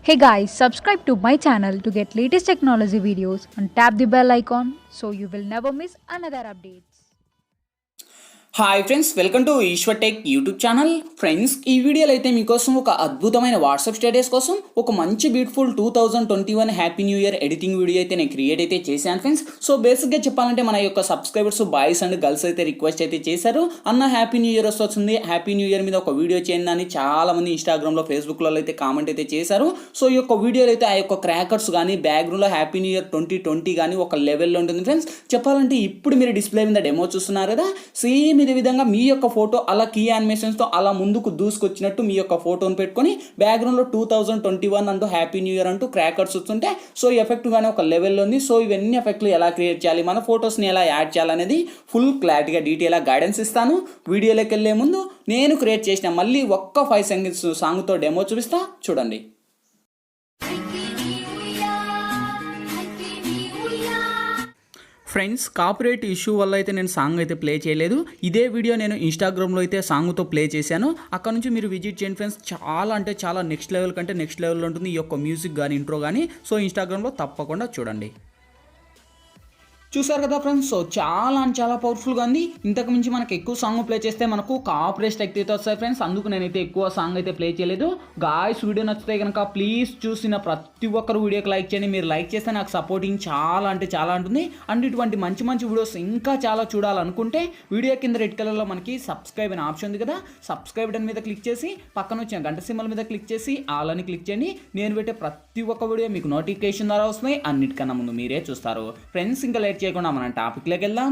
Hey guys, subscribe to my channel to get latest technology videos and tap the bell icon so you will never miss another updates. Hi friends, welcome to Eshwar tech YouTube channel. Friends, ఈ వీడియోలో అయితే మీకోసం ఒక అద్భుతమైన WhatsApp status కోసం ఒక మంచి beautiful 2021 happy new year editing video అయితే నేను క్రియేట్ అయితే చేశాను ఫ్రెండ్స్. సో బేసిక్గా చెప్పాలంటే మన యొక్క సబ్స్క్రైబర్స్ బాయ్స్ అండ్ గర్ల్స్ అయితే రిక్వెస్ట్ అయితే చేశారు, అన్న హ్యాపీ న్యూ ఇయర్ వస్తుంది, హ్యాపీ న్యూ ఇయర్ మీద ఒక వీడియో చేయండి అని చాలామంది ఇన్స్టాగ్రామ్లో ఫేస్బుక్లో అయితే కామెంట్ అయితే చేశారు. సో ఈ యొక్క వీడియోలో అయితే ఆ యొక్క క్రాకర్స్ కానీ బ్యాక్గ్రౌండ్లో హ్యాపీ న్యూ ఇయర్ 2020 కానీ ఒక లెవెల్లో ఉంటుంది ఫ్రెండ్స్. చెప్పాలంటే ఇప్పుడు మీరు డిస్ప్లే మీద డెమో చూస్తున్నారు కదా, సేమ్ ఇదే విధంగా మీ యొక్క ఫోటో అలా కీ యానిమేషన్స్తో అలా ముందుకు దూసుకొచ్చినట్టు మీ యొక్క ఫోటోని పెట్టుకొని బ్యాక్గ్రౌండ్లో 2021 అంటూ హ్యాపీ న్యూ ఇయర్ అంటూ క్రాకర్స్ వస్తుంటే సో ఎఫెక్ట్ కానీ ఒక లెవెల్లో ఉంది. సో ఇవన్నీ ఎఫెక్ట్లు ఎలా క్రియేట్ చేయాలి, మన ఫోటోస్ని ఎలా యాడ్ చేయాలనేది ఫుల్ క్లారిటీగా డీటెయిల్గా గైడెన్స్ ఇస్తాను. వీడియోలోకి వెళ్ళే ముందు నేను క్రియేట్ చేసిన మళ్ళీ ఒక్క 5 సెకండ్స్ సాంగ్తో డెమో చూపిస్తా, చూడండి. ఫ్రెండ్స్, కాపీరైట్ ఇష్యూ వల్ల అయితే నేను సాంగ్ అయితే ప్లే చేయలేదు. ఇదే వీడియో నేను ఇన్స్టాగ్రామ్లో అయితే సాంగ్తో ప్లే చేశాను. అక్కడ నుంచి మీరు విజిట్ చేయండి ఫ్రెండ్స్. చాలా అంటే చాలా నెక్స్ట్ లెవెల్ కంటే నెక్స్ట్ లెవెల్లో ఉంటుంది ఈ యొక్క మ్యూజిక్ కానీ ఇంట్రో కానీ. సో ఇన్స్టాగ్రామ్లో తప్పకుండా చూడండి. చూసారు కదా ఫ్రెండ్స్, సో చాలా అంటే చాలా పవర్ఫుల్గా ఉంది. ఇంతకు మించి మనకు ఎక్కువ సాంగ్ ప్లే చేస్తే మనకు కాపీరైట్ స్ట్రైక్ అయితే వస్తాయి ఫ్రెండ్స్. అందుకు నేనైతే ఎక్కువ సాంగ్ అయితే ప్లే చేయలేదు. గాయ్స్, వీడియో నచ్చితే కనుక ప్లీజ్ చూసిన ప్రతి ఒక్కరు వీడియోకి లైక్ చేయండి. మీరు లైక్ చేస్తే నాకు సపోర్టింగ్ చాలా అంటే చాలా ఉంటుంది. అండ్ ఇటువంటి మంచి మంచి వీడియోస్ ఇంకా చాలా చూడాలనుకుంటే వీడియో కింద రెడ్ కలర్లో మనకి సబ్స్క్రైబ్ అనే ఆప్షన్ ఉంది కదా, సబ్స్క్రైబ్ బటన్ మీద క్లిక్ చేసి పక్కన వచ్చిన గంట సింబల్ మీద క్లిక్ చేసి ఆల్ అని క్లిక్ చేయండి. నేను పెట్టే ప్రతి ఒక్క వీడియో మీకు నోటిఫికేషన్ ద్వారా వస్తున్నాయి. అన్నిటికన్నా ముందు మీరే చూస్తారు ఫ్రెండ్స్. ఇంకా లేట్ చేయకుండా మనం టాపిక్లోకి వెళ్దాం.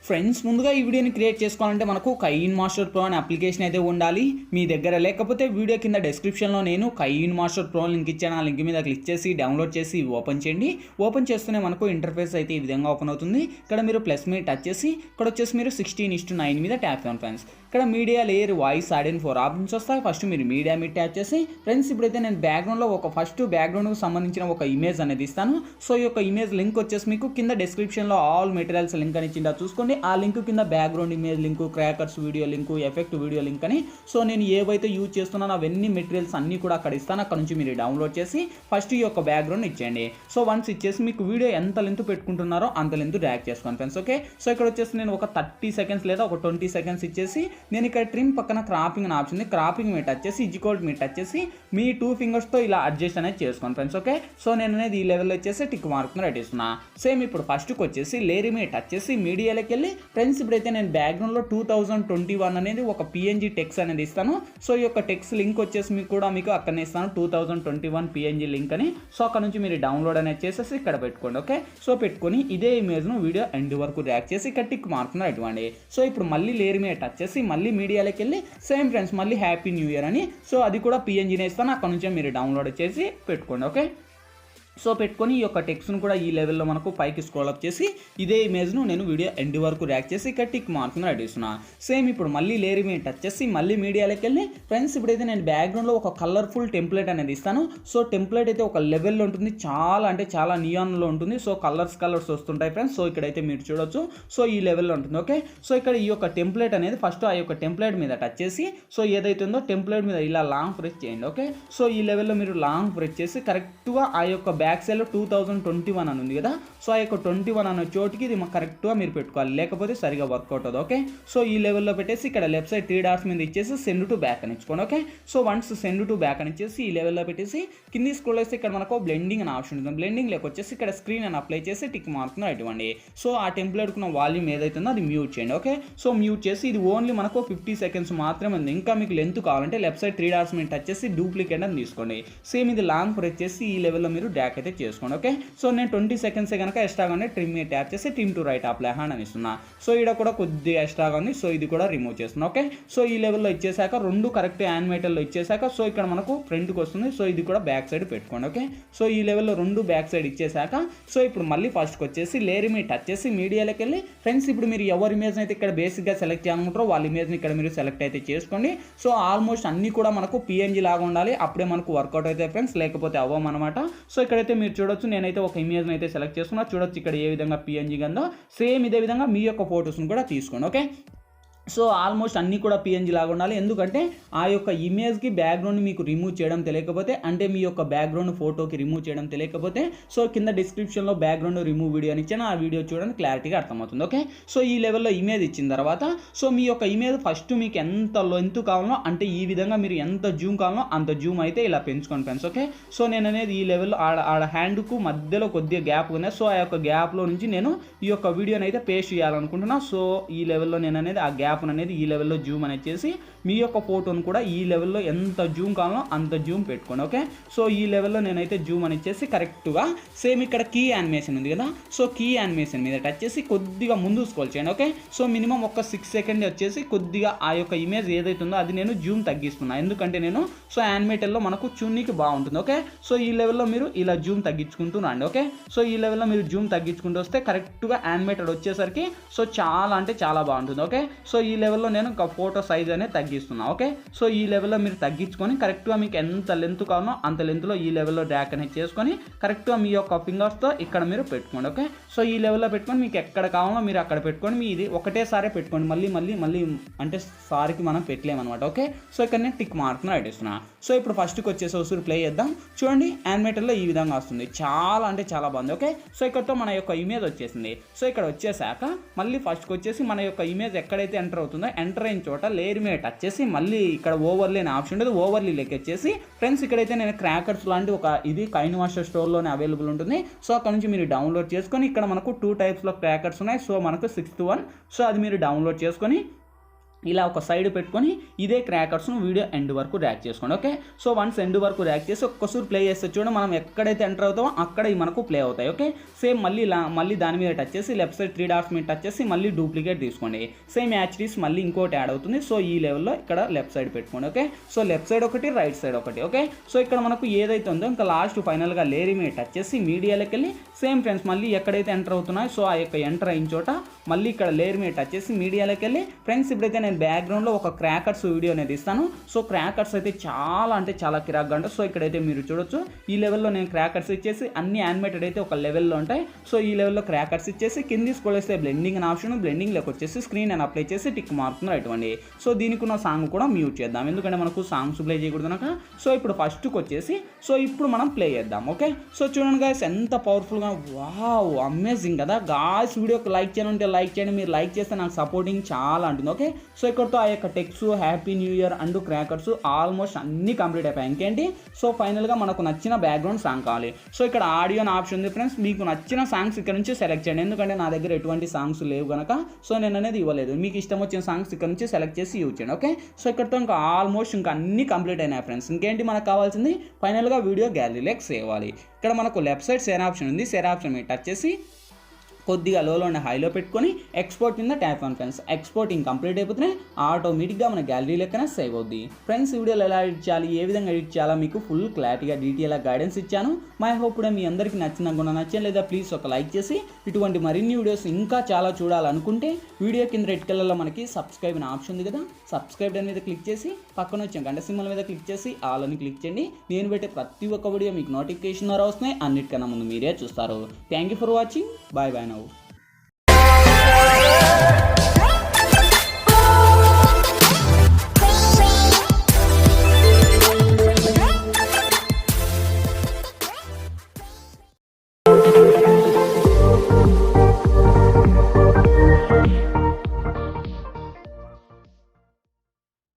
ఫ్రెండ్స్, ముందుగా ఈ వీడియోని క్రియేట్ చేసుకోవాలంటే మనకు kinemaster Pro అనే అప్లికేషన్ అయితే ఉండాలి మీ దగ్గర. లేకపోతే వీడియో కింద డిస్క్రిప్షన్లో నేను kinemaster Pro లింక్ ఇచ్చాను. ఆ లింక్ మీద క్లిక్ చేసి డౌన్లోడ్ చేసి ఓపెన్ చేయండి. ఓపెన్ చేస్తూనే మనకు ఇంటర్ఫేస్ అయితే ఈ విధంగా ఓపెన్ అవుతుంది. ఇక్కడ మీరు ప్లస్ మీద టచ్ చేసి ఇక్కడ వచ్చేసి మీరు 16:9 మీద ట్యాప్ చేయండి ఫ్రెండ్స్. ఇక్కడ media layer voice add and 4 options వస్తాయి. ఫస్ట్ మీరు మీడియా మీద ట్యాప్ చేసి ఫ్రెండ్స్ ఇప్పుడైతే నేను బ్యాక్గ్రౌండ్లో ఒక ఫస్ట్ బ్యాక్గ్రౌండ్కి సంబంధించిన ఒక ఇమేజ్ అనేది ఇస్తాను. సో ఈ యొక్క ఇమేజ్ లింక్ వచ్చేసి మీకు కింద డిస్క్రిప్షన్లో ఆల్ మెటీరియల్స్ లింక్ అని ఇచ్చిందా చూసుకోండి. ఆ లింక్ కింద background image link, crackers video link, effect video link అని. సో నేను ఏవైతే యూజ్ చేస్తున్నానో అవన్నీ మెటీరియల్స్ అన్నీ కూడా అక్కడ ఇస్తాను. అక్కడ నుంచి మీరు డౌన్లోడ్ చేసి ఫస్ట్ ఈ యొక్క బ్యాక్గ్రౌండ్ ఇచ్చేయండి. సో వన్స్ ఇచ్చేసి మీకు వీడియో ఎంత లెంత్ పెట్టుకుంటున్నారో అంత లెంత్ డ్రాగ్ చేసుకోండి ఫ్రెండ్స్. ఓకే, సో ఇక్కడ వచ్చేసి నేను ఒక 30 సెకండ్స్ లేదా ఒక 20 సెకండ్స్ ఇచ్చేసి నేను ఇక్కడ ట్రిమ్ పక్కన క్రాపింగ్ అని ఆప్షన్ ఉంది, క్రాపింగ్ మీద టచ్ చేసి ఈక్వల్ మీద టచ్ చేసి మీ 2 ఫింగర్స్తో ఇలా అడ్జస్ట్ అనేది చేసుకోండి ఫ్రెండ్స్. ఓకే, సో నేను అనేది ఈ లెవెల్లో వచ్చేసి టిక్ మార్క్ రెడీ ఇస్తున్నా. సేమ్ ఇప్పుడు ఫస్ట్కి వచ్చేసి లేయర్ మీద టచ్ చేసి మీడియాలోకి వెళ్ళి ఫ్రెండ్స్ ఇప్పుడైతే నేను బ్యాక్గ్రౌండ్లో 2021 అనేది ఒక పిఎన్జీ టెక్స్ట్ అనేది ఇస్తాను. సో ఈ యొక్క టెక్స్ట్ లింక్ వచ్చేసి మీకు అక్కడనే ఇస్తాను 2021 పిఎన్జీ లింక్ అని. సో అక్కడ నుంచి మీరు డౌన్లోడ్ అనేది చేసేసి ఇక్కడ పెట్టుకోండి. ఓకే, సో పెట్టుకొని ఇదే ఇమేజ్ను వీడియో ఎండ్ వరకు ర్యాక్ చేసి ఇక్కడ టిక్ మార్క్ ఇవ్వండి. సో ఇప్పుడు మళ్ళీ లేయర్ మీద టచ్ చేసి మళ్ళీ మీడియాలోకి వెళ్ళి సేమ్ ఫ్రెండ్స్ మళ్ళీ హ్యాపీ న్యూ ఇయర్ అని. సో అది కూడా పిఎన్జీనే ఇస్తాను, అక్కడ నుంచే మీరు డౌన్లోడ్ చేసి పెట్టుకోండి. ఓకే, సో పెట్టుకొని ఈ యొక్క టెక్స్ట్ను కూడా ఈ లెవెల్లో మనకు పైకి స్క్రోల్ అప్ చేసి ఇదే ఇమేజ్ను నేను వీడియో ఎండ్ వరకు ర్యాక్ చేసి ఇక్కడ టిక్ మార్క్ని రెడీ చేస్తున్నా. సేమ్ ఇప్పుడు మళ్ళీ లేయర్ మీద టచ్ చేసి మళ్ళీ మీడియాలోకి వెళ్ళి ఫ్రెండ్స్ ఇప్పుడైతే నేను బ్యాక్గ్రౌండ్లో ఒక కలర్ఫుల్ టెంప్లెట్ అనేది ఇస్తాను. సో టెంప్లెట్ అయితే ఒక లెవెల్లో ఉంటుంది, చాలా అంటే చాలా నియాన్లో ఉంటుంది. సో కలర్స్ వస్తుంటాయి ఫ్రెండ్స్. సో ఇక్కడైతే మీరు చూడొచ్చు. సో ఈ లెవెల్లో ఉంటుంది. ఓకే, సో ఇక్కడ ఈ యొక్క టెంప్లెట్ అనేది ఫస్ట్ ఆ యొక్క టెంప్లెట్ మీద టచ్ చేసి సో ఏదైతే ఉందో టెంప్లెట్ మీద ఇలా లాంగ్ ప్రెస్ చేయండి. ఓకే, సో ఈ లెవెల్లో మీరు లాంగ్ ప్రెస్ చేసి కరెక్ట్గా ఆ యొక్క బ్యాక్ సైడ్లో 2021 అని ఉంది కదా, సో ఆ యొక్క 21 అనే చోటుకి ఇది కరెక్ట్గా మీరు పెట్టుకోవాలి, లేకపోతే సరిగా వర్కౌట్ అవుతుంది. ఓకే, సో ఈ లెవెల్లో పెట్టేసి ఇక్కడ లెఫ్ట్ సైడ్ 3 డాట్స్ మీద ఇచ్చేసి సెండ్ టు బ్యాక్ అని ఇచ్చుకోండి. Okay, so once send to back అని ఇచ్చేసి ఈ లెవెల్లో పెట్టేసి కింది స్క్రోల్ చేస్తే ఇక్కడ మనకు బ్లెండింగ్ అని ఆప్షన్ ఉంటుంది. బ్లెండింగ్ వచ్చేసి ఇక్కడ స్క్రీన్ అని అప్లై చేసి టిక్ మార్క్ను ఇవ్వండి. సో ఆ టెంప్లెట్కున్న వాల్యూమ్ ఏదైతే ఉందో అది మ్యూట్ చేయండి. ఓకే, సో మ్యూట్ చేసి ఇది ఓన్లీ మనకు 50 సెకండ్స్ మాత్రమే ఉంది. ఇంకా మీకు లెంత్ కావాలంటే లెఫ్ట్ సైడ్ 3 డాట్స్ మీద టచ్ చేసి డూప్లికేట్ అని తీసుకోండి. సేమ్ ఇది లాంగ్ ప్రెస్ చేసి ఈ లెవెల్లో మీరు డ్రాగ్ అయితే చేసుకోండి. ఓకే, సో నేను 20 సెకండ్స్ కనుక ఎక్స్ట్రాగా ఉంది ట్రిమ్ మీద ట్యాప్ చేసి trim to right apply hand అని ఇస్తున్నా. సో ఇక్కడ కూడా కొద్దిగా ఎక్స్ట్రాగా ఉంది, సో ఇది కూడా రిమూవ్ చేస్తున్నా. ఓకే, సో ఈ లెవెల్లో ఇచ్చేసాక రెండు కరెక్ట్ యానిమేటర్లో ఇచ్చేసాక సో ఇక్కడ మనకు ఫ్రంట్కి వస్తుంది. సో ఇది కూడా బ్యాక్ సైడ్ పెట్టుకోండి. ఓకే, సో ఈ లెవెల్లో రెండు బ్యాక్ సైడ్ ఇచ్చేసాక సో ఇప్పుడు మళ్ళీ ఫస్ట్కి వచ్చేసి లేయర్ మీద టచ్ చేసి మీడియాలోకి వెళ్ళి ఫ్రెండ్స్ ఇప్పుడు మీరు ఎవరి ఇమేజ్ అయితే ఇక్కడ బేసిక్గా సెలెక్ట్ చేయాలనుకుంటారో వాళ్ళ ఇమేజ్ని ఇక్కడ మీరు సెలెక్ట్ అయితే చేసుకోండి. సో ఆల్మోస్ట్ అన్నీ కూడా మనకు పిఎన్జీ లాగా ఉండాలి, అప్పుడే మనకు వర్కౌట్ అయితే ఫ్రెండ్స్, లేకపోతే అవ్వమన్నమాట. సో ఇక్కడైతే మీరు చూడొచ్చు, నేనైతే ఒక ఇమేజ్ని అయితే సెలెక్ట్ చేసుకున్నా. చూడొచ్చు ఇక్కడ ఏ విధంగా పిఎన్జీ ఉందో. సేమ్ ఇదే విధంగా మీ యొక్క ఫొటోస్ని కూడా తీసుకోండి. ఓకే, సో ఆల్మోస్ట్ అన్నీ కూడా పిఎన్జీ లాగా ఉండాలి. ఎందుకంటే ఆ యొక్క ఇమేజ్కి బ్యాక్గ్రౌండ్ మీకు రిమూవ్ చేయడం తెలియకపోతే, అంటే మీ యొక్క బ్యాక్గ్రౌండ్ ఫోటోకి రిమూవ్ చేయడం తెలియకపోతే, సో కింద డిస్క్రిప్షన్లో బ్యాక్గ్రౌండ్ రిమూవ్ వీడియో అని ఇచ్చాను. ఆ వీడియో చూడండి, క్లారిటీగా అర్థమవుతుంది. ఓకే, సో ఈ లెవెల్లో ఇమేజ్ ఇచ్చిన తర్వాత సో మీ యొక్క ఇమేజ్ ఫస్ట్ మీకు ఎంత లెంత్ కావాలో, అంటే ఈ విధంగా మీరు ఎంత జూమ్ కావాలో అంత జూమ్ అయితే ఇలా పెంచుకోండి ఫ్రెండ్స్. ఓకే, సో నేను అనేది ఈ లెవెల్లో ఆడ హ్యాండ్కు మధ్యలో కొద్దిగా గ్యాప్ ఉంది. సో ఆ యొక్క గ్యాప్లో నుంచి నేను ఈ యొక్క వీడియోని అయితే పేస్ట్ చేయాలనుకుంటున్నా. సో ఈ లెవెల్లో నేను అనేది ఆ గ్యాప్ అనేది ఈ లెవెల్లో జూమ్ అనేది చేసి మీ యొక్క ఫోటోను కూడా ఈ లెవెల్లో ఎంత జూమ్ కావాలో అంత జూమ్ పెట్టుకోండి. ఓకే, సో ఈ లెవెల్లో నేనైతే జూమ్ అనేది చేసి కరెక్ట్గా సేమ్ ఇక్కడ కీ యానిమేషన్ ఉంది కదా, సో కీ యానిమేషన్ మీద టచ్ చేసి కొద్దిగా ముందు స్క్రోల్ చేయండి. ఓకే, సో మినిమం ఒక 6 సెకండ్ వచ్చేసి కొద్దిగా ఆ యొక్క ఇమేజ్ ఏదైతే ఉందో అది నేను జూమ్ తగ్గిస్తున్నాను. ఎందుకంటే నేను సో యానిమేటర్లో మనకు చూడనీకి బాగుంటుంది. ఓకే, సో ఈ లెవెల్లో మీరు ఇలా జూమ్ తగ్గించుకుంటూ రండి. ఓకే, సో ఈ లెవెల్లో మీరు జూమ్ తగ్గించుకుంటూ వస్తే కరెక్ట్గా యానిమేటెడ్ వచ్చేసరికి సో చాలా అంటే చాలా బాగుంటుంది. ఓకే, సో ఈ లెవెల్లో నేను ఒక ఫోటో సైజ్ అనేది తగ్గిస్తున్నా. ఓకే, సో ఈ లెవెల్లో మీరు తగ్గించుకొని కరెక్ట్గా మీకు ఎంత లెంత్ కావాలో అంత లెంత్లో ఈ లెవెల్లో డ్రాగ్ అనేది చేసుకొని కరెక్ట్గా మీ యొక్క ఫింగర్స్తో ఇక్కడ మీరు పెట్టుకోండి. ఓకే, సో ఈ లెవెల్లో పెట్టుకొని మీకు ఎక్కడ కావాలో మీరు అక్కడ పెట్టుకొని మీ ఇది ఒకటేసారి పెట్టుకోండి. మళ్ళీ అంటే సారికి మనం పెట్టలేమన్నమాట. ఓకే, సో ఇక్కడ నేను టిక్ మార్క్ను రైట్ ఇస్తున్నా. సో ఇప్పుడు ఫస్ట్కి వచ్చేసి ఒకసారి ప్లే చేద్దాం. చూడండి, యానిమేటర్లో ఈ విధంగా వస్తుంది. చాలా అంటే చాలా బాగుంది. ఓకే, సో ఇక్కడతో మన యొక్క ఇమేజ్ వచ్చేసింది. సో ఇక్కడ వచ్చేసాక మళ్ళీ ఫస్ట్కి వచ్చేసి మన యొక్క ఇమేజ్ ఎక్కడైతే ఎంటర్ అవుతుందో ఎంటర్ అయిన చోట లేయర్ మీద టచ్ చేసి మళ్ళీ ఇక్కడ ఓవర్లీ అనే ఆప్షన్ ఉంటుంది. ఓవర్లీ లెక్కేసి ఫ్రెండ్స్ ఇక్కడైతే నేను క్రాకర్స్ లాంటి ఒక ఇది కైన్మాస్టర్ స్టోర్లోనే అవైలబుల్ ఉంటుంది. సో అక్కడ నుంచి మీరు డౌన్లోడ్ చేసుకొని ఇక్కడ మనకు 2 టైప్స్లో క్రాకర్స్ ఉన్నాయి. సో మనకు 6th one, సో అది మీరు డౌన్లోడ్ చేసుకొని ఇలా ఒక సైడ్ పెట్టుకొని ఇదే క్రాకర్స్ను వీడియో ఎండ్ వరకు ర్యాక్ చేసుకోండి. ఓకే, సో వన్స్ ఎండ్ వరకు ర్యాక్ చేసి ఒక్కసారి ప్లే చేస్తే చూడండి, మనం ఎక్కడైతే ఎంటర్ అవుతామో అక్కడ మనకు ప్లే అవుతాయి. ఓకే, సేమ్ మళ్ళీ దాని మీద టచ్ చేసి లెఫ్ట్ సైడ్ 3 డాట్స్ మీద టచ్ చేసి మళ్ళీ డూప్లికేట్ తీసుకోండి. సేమ్ యాచ్డీస్ మళ్ళీ ఇంకోటి యాడ్ అవుతుంది. సో ఈ లెవెల్లో ఇక్కడ లెఫ్ట్ సైడ్ పెట్టుకోండి. ఓకే, సో లెఫ్ట్ సైడ్ ఒకటి, రైట్ సైడ్ ఒకటి. ఓకే, సో ఇక్కడ మనకు ఏదైతే ఉందో ఇంకా లాస్ట్ ఫైనల్గా లేయర్ మీద టచ్ చేసి మీడియాలోకి వెళ్ళి సేమ్ ఫ్రెండ్స్ మళ్ళీ ఎక్కడైతే ఎంటర్ అవుతున్నాయో సో ఆ యొక్క ఎంటర్ అయిన చోట మళ్ళీ ఇక్కడ లేయర్ మీద టచ్ చేసి మీడియాలోకి వెళ్ళి ఫ్రెండ్స్ ఇప్పుడైతే నేను బ్యాక్గ్రౌండ్లో ఒక క్రాకర్స్ వీడియో అనేది ఇస్తాను. సో క్రాకర్స్ అయితే చాలా అంటే చాలా కిరాక్గా ఉంటాయి. సో ఇక్కడైతే మీరు చూడొచ్చు ఈ లెవెల్లో నేను క్రాకర్స్ ఇచ్చేసి అన్ని యానిమేటెడ్ అయితే ఒక లెవెల్లో ఉంటాయి. సో ఈ లెవెల్లో క్రాకర్స్ ఇచ్చేసి కింది స్క్రోల్ చేస్తే బ్లెండింగ్ అనే ఆప్షన్, బ్లెండింగ్లోకి వచ్చేసి స్క్రీన్ అని అప్లై చేసి టిక్ మార్క్ను ఇవ్వండి. సో దీనికి ఉన్న సాంగ్ కూడా మ్యూట్ చేద్దాం, ఎందుకంటే మనకు సాంగ్స్ ప్లే చేయకూడదు కనుక. సో ఇప్పుడు ఫస్ట్కి వచ్చేసి సో ఇప్పుడు మనం ప్లే చేద్దాం. ఓకే, సో చూడండి గాయ్స్ ఎంత పవర్ఫుల్గా, వావ్ అమేజింగ్ కదా గాయ్స్. వీడియోకి లైక్ చేయాలంటే లైక్ చేయండి, మీరు లైక్ చేస్తే నాకు సపోర్టింగ్ చాలా ఉంటుంది. ఓకే, సో ఇక్కడతో ఆ యొక్క texts happy new year and crackers almost అన్నీ కంప్లీట్ అయిపోయాయి. ఇంకేంటి, సో ఫైనల్గా మనకు నచ్చిన బ్యాక్గ్రౌండ్ సాంగ్ కావాలి. సో ఇక్కడ ఆడియో అని ఆప్షన్ ఉంది ఫ్రెండ్స్, మీకు నచ్చిన సాంగ్స్ ఇక్కడ నుంచి సెలెక్ట్ చేయండి. ఎందుకంటే నా దగ్గర ఎటువంటి సాంగ్స్ లేవు కనుక సో నేను అనేది ఇవ్వలేదు. మీకు ఇష్టం వచ్చిన సాంగ్స్ ఇక్కడ నుంచి సెలెక్ట్ చేసి యూజ్ చేయండి. ఓకే, సో ఇక్కడతో ఇంకా ఆల్మోస్ట్ ఇంకా అన్నీ కంప్లీట్ అయినాయి ఫ్రెండ్స్. ఇంకేంటి మనకు కావాల్సింది ఫైనల్గా వీడియో గ్యాలరీలోకి సేవ్ అవ్వాలి. ఇక్కడ మనకు లెఫ్ట్ సైడ్ షేర్ ఆప్షన్ ఉంది. షేర్ ఆప్షన్ మీద టచ్ చేసి కొద్దిగా లోలో ఉన్న హైలో పెట్టుకొని ఎక్స్పోర్ట్ కింద tap on friends. Exporting complete అయిపోతే ఆటోమేటిక్గా మన గ్యాలరీ లెక్కన సేవ్ అవుద్ది. ఫ్రెండ్స్ వీడియోలు ఎలా ఎడిట్ చేయాలి, ఏ విధంగా ఎడిట్ చేయాలో మీకు ఫుల్ క్లారిటీగా డీటెయిల్గా గైడెన్స్ ఇచ్చాను. మై హోప్ కూడా మీ అందరికీ నచ్చిందనుకున్నా. నచ్చని లేదా ప్లీజ్ ఒక లైక్ చేసి ఇటువంటి మరిన్ని వీడియోస్ ఇంకా చాలా చూడాలనుకుంటే వీడియో కింద రెడ్ కలర్లో మనకి సబ్స్క్రైబ్ అనే ఆప్షన్ ఉంది కదా, సబ్స్క్రైబ్ మీద క్లిక్ చేసి పక్కన వచ్చిన గంట సింబల్ మీద క్లిక్ చేసి ఆల్ అని క్లిక్ చేయండి. నేను పెట్టే ప్రతి ఒక్క వీడియో మీకు నోటిఫికేషన్ ద్వారా వస్తున్నాయి. అన్నిటికన్నా ముందు మీరే చూస్తారు. Thank you for watching. Bye bye.